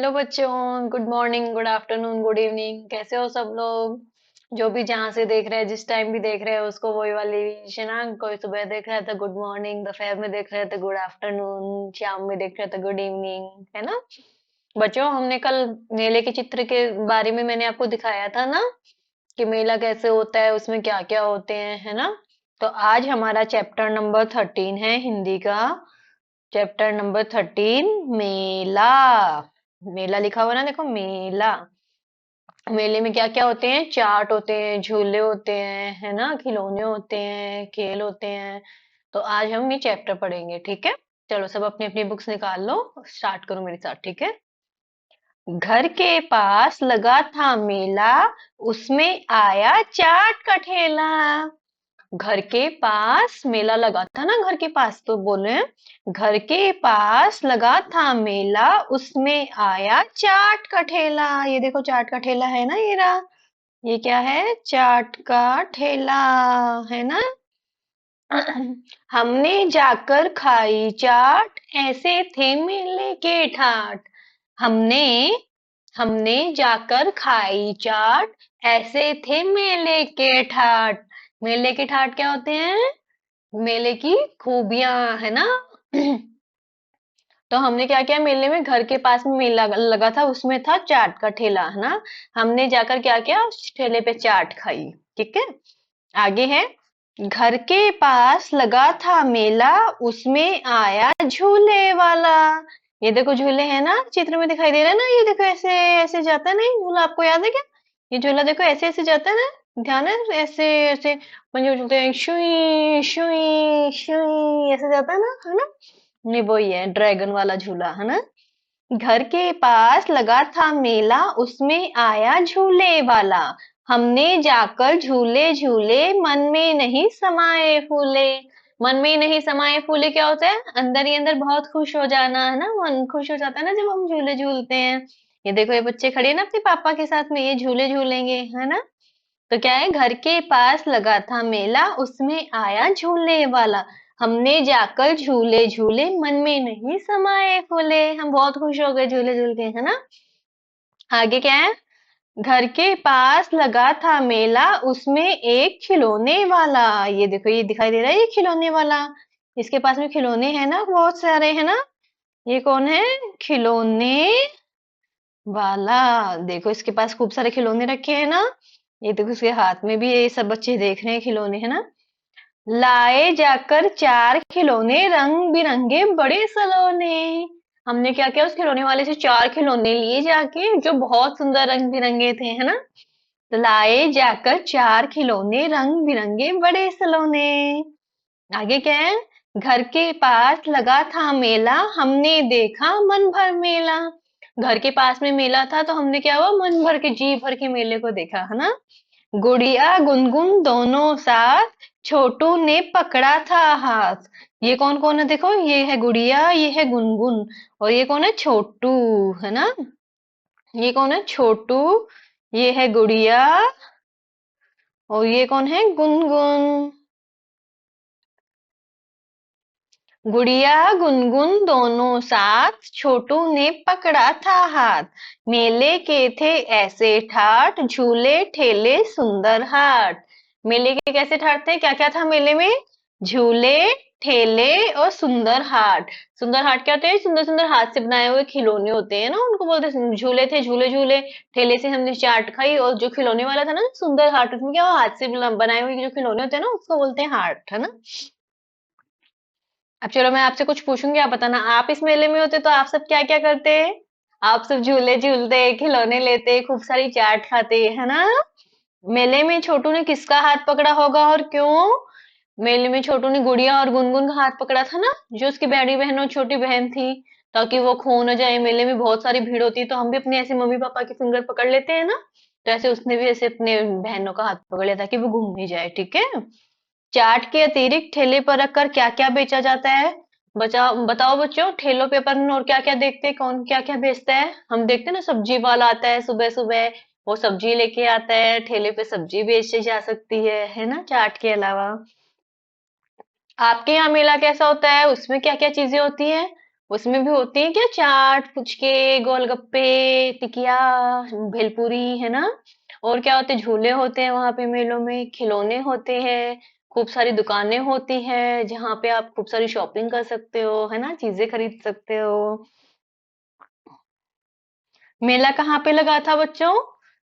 Hello बच्चों, good morning, good afternoon, good evening. कैसे हो सब लोग? जो भी जहाँ से देख रहे हैं, जिस टाइम भी देख रहे हैं, उसको वही वाली विश है ना। कोई सुबह देख रहा है तो गुड मॉर्निंग, दोपहर में देख रहे हैं तो गुड आफ्टरनून, शाम में देख रहे हैं तो गुड इवनिंग, है ना। बच्चों, हमने कल मेले के चित्र के बारे में मैंने आपको दिखाया था ना, कि मेला कैसे होता है, उसमें क्या क्या होते हैं, है ना। तो आज हमारा चैप्टर नंबर 13 है हिंदी का। चैप्टर नंबर 13, मेला। मेला लिखा हुआ ना, देखो, मेला। मेले में क्या क्या होते हैं? चाट होते हैं, झूले होते हैं, है ना, खिलौने होते हैं, खेल होते हैं। तो आज हम ये चैप्टर पढ़ेंगे, ठीक है। चलो, सब अपनी अपनी बुक्स निकाल लो, स्टार्ट करो मेरे साथ, ठीक है। घर के पास लगा था मेला, उसमें आया चाट का ठेला। घर के पास मेला लगा था ना, घर के पास, तो बोले घर के पास लगा था मेला, उसमें आया चाट का ठेला। ये देखो, चाट का ठेला है ना, ये रहा। ये क्या है? चाट का ठेला, है ना। हमने जाकर खाई चाट, ऐसे थे मेले के ठाट। हमने हमने जाकर खाई चाट, ऐसे थे मेले के ठाट। मेले के ठाट क्या होते हैं? मेले की खूबियां, है ना। तो हमने क्या किया, मेले में, घर के पास में मेला लगा था, उसमें था चाट का ठेला, है ना। हमने जाकर क्या किया, उस ठेले पे चाट खाई। ठीक है। आगे है, घर के पास लगा था मेला, उसमें आया झूले वाला। ये देखो, झूले है ना, चित्र में दिखाई दे रहा है ना। ये देखो, ऐसे ऐसे जाता है, नहीं झूला, आपको याद है क्या? ये झूला देखो, ऐसे ऐसे जाता है ना, ध्यान है, ऐसे ऐसे पंजे उछलते हैं, शुई शुई शुई, ऐसे जाता है ना। नहीं, वही है, ड्रैगन वाला झूला, है ना। घर के पास लगा था मेला, उसमें आया झूले वाला। हमने जाकर झूले झूले, मन में नहीं समाये फूले। मन में नहीं समाये फूले क्या होता है? अंदर ही अंदर बहुत खुश हो जाना, है ना। मन खुश हो जाता है ना जब हम झूले झूलते हैं। ये देखो, ये बच्चे खड़े हैं ना अपने पापा के साथ में, ये झूले झूलेंगे, है ना। तो क्या है, घर के पास लगा था मेला, उसमें आया झूले वाला। हमने जाकर झूले झूले, मन में नहीं समाये फूले। हम बहुत खुश हो गए झूले झूल के, है ना। आगे क्या है, घर के पास लगा था मेला, उसमें एक खिलौने वाला। ये देखो, ये दिखाई दे रहा है, ये खिलौने वाला। इसके पास में खिलौने हैं ना, बहुत सारे, है ना। ये कौन है? खिलौने वाला। देखो, इसके पास खूब सारे खिलौने रखे हैं ना। ये देखो, उसके हाथ में भी, ये सब बच्चे देख रहे हैं खिलौने, है ना। लाए जाकर चार खिलौने, रंग बिरंगे बड़े सलोने। हमने क्या किया, उस खिलौने वाले से चार खिलौने लिए जाके, जो बहुत सुंदर रंग बिरंगे थे, है ना। तो लाए जाकर चार खिलौने, रंग बिरंगे बड़े सलोने। आगे क्या है, घर के पास लगा था मेला, हमने देखा मन भर मेला। घर के पास में मेला था, तो हमने क्या हुआ, मन भर के, जी भर के मेले को देखा, है ना। गुड़िया गुनगुन दोनों साथ, छोटू ने पकड़ा था हाथ। ये कौन कौन है? देखो, ये है गुड़िया, ये है गुनगुन, और ये कौन है? छोटू, है ना। ये कौन है? छोटू। ये है गुड़िया, और ये कौन है? गुनगुन। गुड़िया गुनगुन दोनों साथ, छोटू ने पकड़ा था हाथ। मेले के थे ऐसे ठाट, झूले ठेले सुंदर हाट। मेले के कैसे ठाट थे? क्या क्या था मेले में? झूले, ठेले और सुंदर हाट। सुंदर हाट क्या होते हैं? सुंदर सुंदर हाथ से बनाए हुए खिलौने होते हैं ना, उनको बोलते हैं। झूले थे, झूले झूले। ठेले से हमने चाट खाई, और जो खिलौने वाला था ना, सुंदर हाट, उसमें क्या हुआ, हाथ से बनाए हुए जो खिलौने होते हैं ना, उसको बोलते हैं हाट, है ना। अब चलो, मैं आपसे कुछ पूछूंगी, आप बताना, आप इस मेले में होते तो आप सब क्या क्या करते? आप सब झूले झूलते, खिलौने लेते, खूब सारी चाट खाते, है ना। मेले में छोटू ने किसका हाथ पकड़ा होगा और क्यों? मेले में छोटू ने गुड़िया और गुनगुन का हाथ पकड़ा था ना, जो उसकी बड़ी बहन और छोटी बहन थी, ताकि वो खो न जाए। मेले में बहुत सारी भीड़ होती है, तो हम भी अपने ऐसे मम्मी पापा की फिंगर पकड़ लेते हैं ना। तो ऐसे उसने भी ऐसे अपने बहनों का हाथ पकड़ लिया, ताकि वो घूम नहीं जाए, ठीक है। चाट के अतिरिक्त ठेले पर रखकर क्या क्या बेचा जाता है? बचाओ, बताओ बच्चों, ठेलों पे अपन और क्या क्या देखते हैं, कौन क्या क्या बेचता है? हम देखते हैं ना, सब्जी वाला आता है सुबह सुबह, वो सब्जी लेके आता है, ठेले पे सब्जी बेची जा सकती है ना, चाट के अलावा। आपके यहाँ मेला कैसा होता है, उसमें क्या क्या चीजें होती हैं? उसमें भी होती है क्या, चाट, पुचके, गोलगप्पे, टिकिया, भेलपूरी, है ना। और क्या होते हैं, झूले होते हैं वहां पे मेलों में, खिलौने होते हैं, खूब सारी दुकानें होती है जहाँ पे आप खूब सारी शॉपिंग कर सकते हो, है ना, चीजें खरीद सकते हो। मेला कहाँ पे लगा था बच्चों,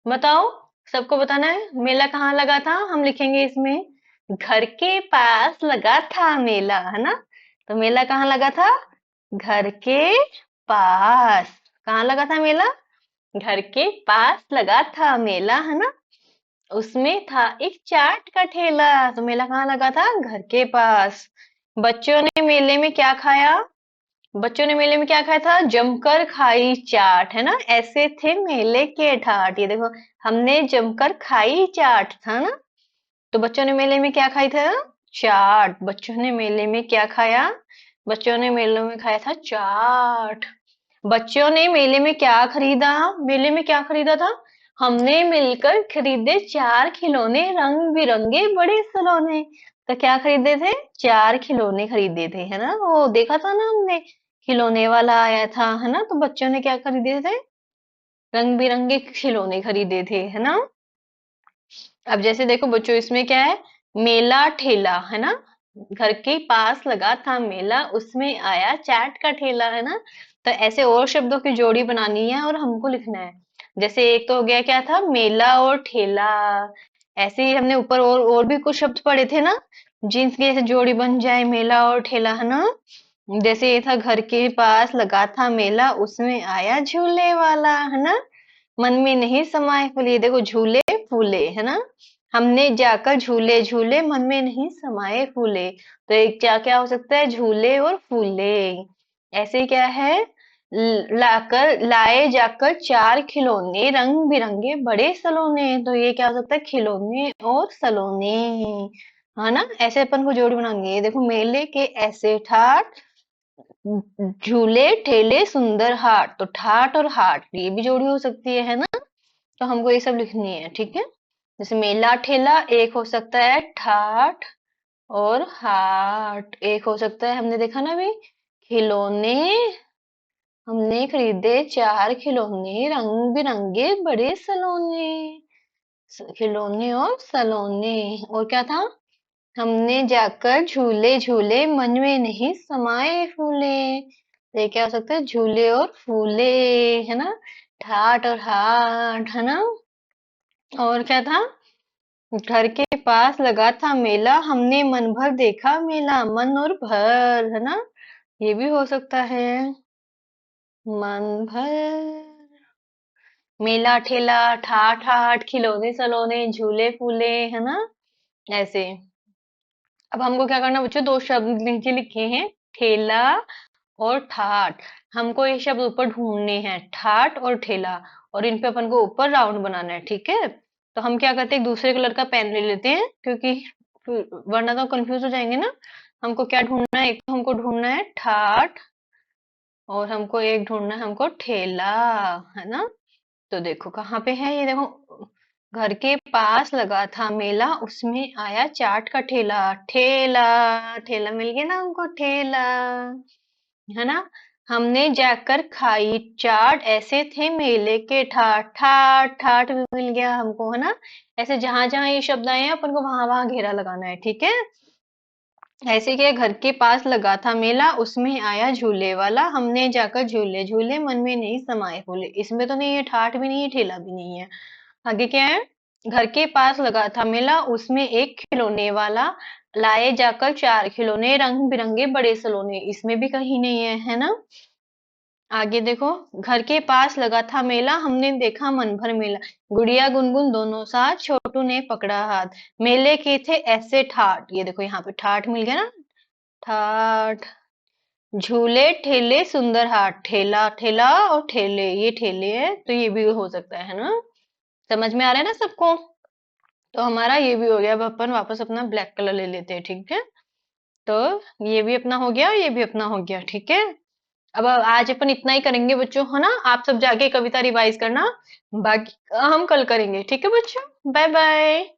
बताओ, सबको बताना है मेला कहाँ लगा था, हम लिखेंगे इसमें, घर के पास लगा था मेला, है ना। तो मेला कहाँ लगा था, घर के पास। कहाँ लगा था मेला, घर के पास लगा था मेला, है ना। उसमें था एक चाट का ठेला। तो मेला कहाँ लगा था, घर के पास। बच्चों ने मेले में क्या खाया, बच्चों ने मेले में क्या खाया था, जमकर खाई चाट, है ना। ऐसे थे मेले के ठाट, ये देखो, हमने जमकर खाई चाट, था ना। तो बच्चों ने मेले में क्या खाई था, चाट। बच्चों ने मेले में क्या खाया, बच्चों ने मेले में खाया था चाट। बच्चों ने मेले में क्या खरीदा, मेले में क्या खरीदा था, हमने मिलकर खरीदे चार खिलौने रंग बिरंगे बड़े सलोने। तो क्या खरीदे थे, चार खिलौने खरीदे थे, है ना। वो देखा था ना हमने, खिलौने वाला आया था, है ना। तो बच्चों ने क्या खरीदे थे, रंग बिरंगे खिलौने खरीदे थे, है ना। अब जैसे देखो बच्चों, इसमें क्या है, मेला ठेला, है ना। घर के पास लगा था मेला, उसमें आया चाट का ठेला, है ना। तो ऐसे और शब्दों की जोड़ी बनानी है और हमको लिखना है। जैसे एक तो हो गया क्या था, मेला और ठेला। ऐसे ही हमने ऊपर और भी कुछ शब्द पढ़े थे ना, जिनकी जैसे जोड़ी बन जाए, मेला और ठेला, है ना। जैसे ये था, घर के पास लगा था मेला, उसमें आया झूले वाला, है ना। मन में नहीं समाये फूले, ये देखो झूले फूले, है ना। हमने जाकर झूले झूले, मन में नहीं समाये फूले। तो एक क्या क्या हो सकता है, झूले और फूले। ऐसे ही क्या है, लाकर लाए जाकर चार खिलौने रंग बिरंगे बड़े सलोने। तो ये क्या हो सकता है, खिलौने और सलोने, है ना। ऐसे अपन को जोड़ी बनानी है। ये देखो, मेले के ऐसे ठाट, झूले ठेले सुंदर हाट। तो ठाट और हाट ये भी जोड़ी हो सकती है ना। तो हमको ये सब लिखनी है, ठीक है। जैसे मेला ठेला एक हो सकता है ठाठ और हाट, एक हो सकता है, हमने देखा ना अभी, खिलौने, हमने खरीदे चार खिलौने रंग बिरंगे बड़े सलोने। खिलौने और सलोने। और क्या था, हमने जाकर झूले झूले, मन में नहीं समाये फूले। तो ये क्या हो सकता है, झूले और फूले, है ना। ठाट और हाट, है ना। और क्या था, घर के पास लगा था मेला, हमने मन भर देखा मेला, मन और भर, है ना। ये भी हो सकता है, मन भर। मेला ठेला, ठाठ ठाठ, खिलौने सलोने, झूले फूले, है ना। ऐसे। अब हमको क्या करना बच्चों, दो शब्द नीचे लिखे हैं, ठेला और ठाठ। हमको ये शब्द ऊपर ढूंढने हैं, ठाठ और ठेला। और इन पे अपन को ऊपर राउंड बनाना है, ठीक है। तो हम क्या करते हैं, एक दूसरे कलर का पेन ले लेते हैं, क्योंकि वरना तो कंफ्यूज हो जाएंगे ना। हमको क्या ढूंढना है, एक तो हमको ढूंढना है ठाठ, और हमको एक ढूंढना है हमको ठेला, है ना। तो देखो कहाँ पे है, ये देखो, घर के पास लगा था मेला, उसमें आया चाट का ठेला। ठेला, ठेला मिल गया ना हमको, ठेला, है ना। हमने जाकर खाई चाट, ऐसे थे मेले के ठाठ। ठाठ ठाठ भी मिल गया हमको, है ना। ऐसे जहां जहां ये शब्द आए हैं अपन को वहां वहां घेरा लगाना है, ठीक है। ऐसे के घर के पास लगा था मेला, उसमें आया झूले वाला, हमने जाकर झूले झूले, मन में नहीं समाये फूले। इसमें तो नहीं है, ठाठ भी नहीं है, ठेला भी नहीं है। आगे क्या है, घर के पास लगा था मेला, उसमें एक खिलौने वाला, लाए जाकर चार खिलौने रंग बिरंगे बड़े सलोने। इसमें भी कहीं नहीं है ना। आगे देखो, घर के पास लगा था मेला, हमने देखा मन भर मेला, गुड़िया गुनगुन दोनों साथ, छोटू ने पकड़ा हाथ, मेले के थे ऐसे ठाठ। ये देखो यहाँ पे ठाठ मिल गया ना, ठाठ। झूले ठेले सुंदर हाट, ठेला ठेला और ठेले, ये ठेले है, तो ये भी हो सकता है ना। समझ में आ रहा है ना सबको। तो हमारा ये भी हो गया। अब अपन वापस अपना ब्लैक कलर ले लेते हैं, ठीक है। तो ये भी अपना हो गया, ये भी अपना हो गया, ठीक है। अब आज अपन इतना ही करेंगे बच्चों, है ना। आप सब जाके कविता रिवाइज करना, बाकी हम कल करेंगे, ठीक है बच्चों। Bye bye.